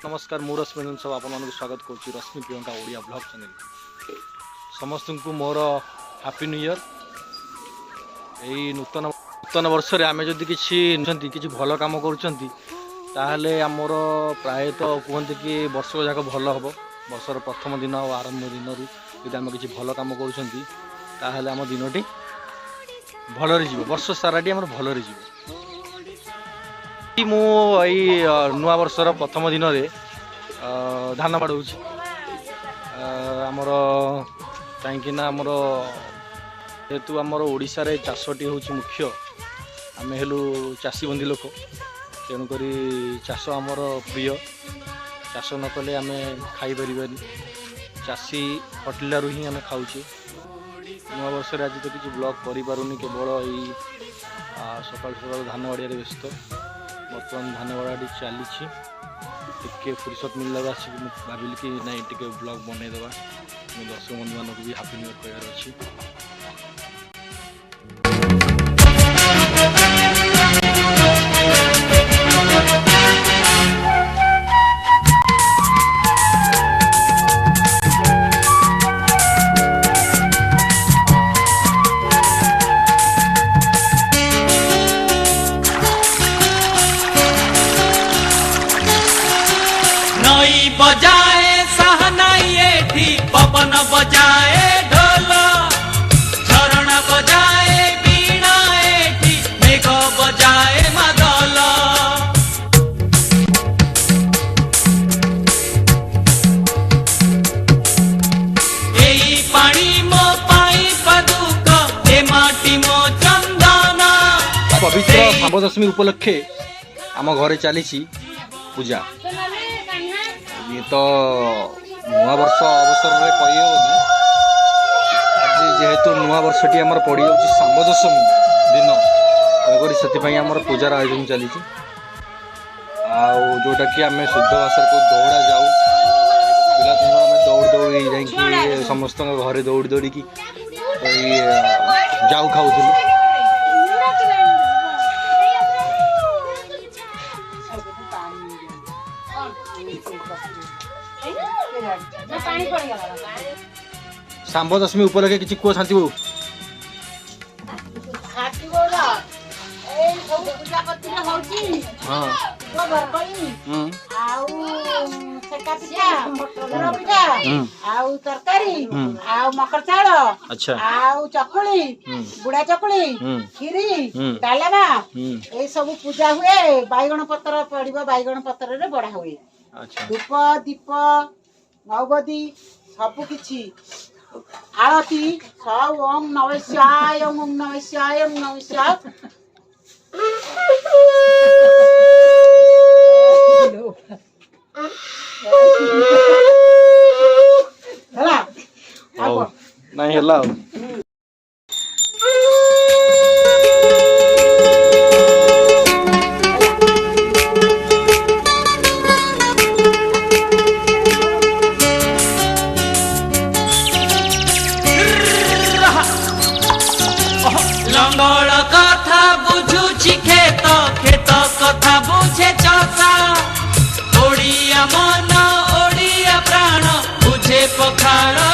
नमस्कार मु रश्मि रंजन सब आपन स्वागत करुच्ची रश्मि प्रियंका ओडिया ब्लॉग चैनल समस्त को मोर हैप्पी न्यू ईयर। यही नूतन वर्ष रे आमे जदि किसी भल काम करुँचे आमर प्रायतः कहते कि वर्ष जाक भल हम वर्षर प्रथम दिन और आरंभ दिन यदि आम किसी भल कम करें आम दिनटी भल वर्ष साराटी आम भल मु नुआ वर्षर प्रथम दिन रे धान बाड़ू आमर कहीं आमर जेहेतु आमर ओडिशा रे चाषटी हूँ मुख्य आम हेलु चाषी बंदी लोक तेणुक चाष आमर प्रिय चाष न कले आम खाई पारानी चाषी खटिलू ही आम खाऊे नुआ वर्ष आज तो किसी ब्लॉग करूनी केवल यही सकाल सकाल धान बाड़िया व्यस्त बर्तमान धान बाड़ी चली टे फुर्सत मिलला भाविल कि नाई टे ब्लॉग बनईदेवा दर्शक बंधु मानक भी हैप्पी न्यू ईयर कहर अच्छी। बजाए सहनाई एठी पवन बजाए ढोल झरणा बजाए बीणा एठी मेघ बजाए मादल एई पानी मो पाई पदुक ए माटी मो चंदन। पवित्र शांब दशमी उपलक्षे आम घरे चली पूजा ये तो नुआ वर्ष अवसर में कही आज जेहेतु नुआ वर्षटी आमर पड़ जाऊँ शांब दशमी दिन से आमर पूजार आयोजन चली जोटा कि आम शुद्ध भाषा को दौड़ा जाऊ पिला आम दौड़ दौड़ी जा समस्त घरे दौड़ी दौड़ी की जाऊ खाऊ शांब दशमी उपलक्षे किसी कह शांति बाबू मकर चाउल चकुली बुढ़ा चकुली खीरी डालमा ये सब पूजा हुए बैगण पत्र पड़ो बैगण पत्र बड़ा हुए धूप दीप नवबदी सबु किछि आरती सब ओम नमः शिवाय ओम नमः शिवाय ओम नमः शिवाय हला नहीं हला लंगड़ कथा बुझुछि खेत खेत कथा बुझे चषा ओडिया मन ओडिया प्राण बुझे पखाड़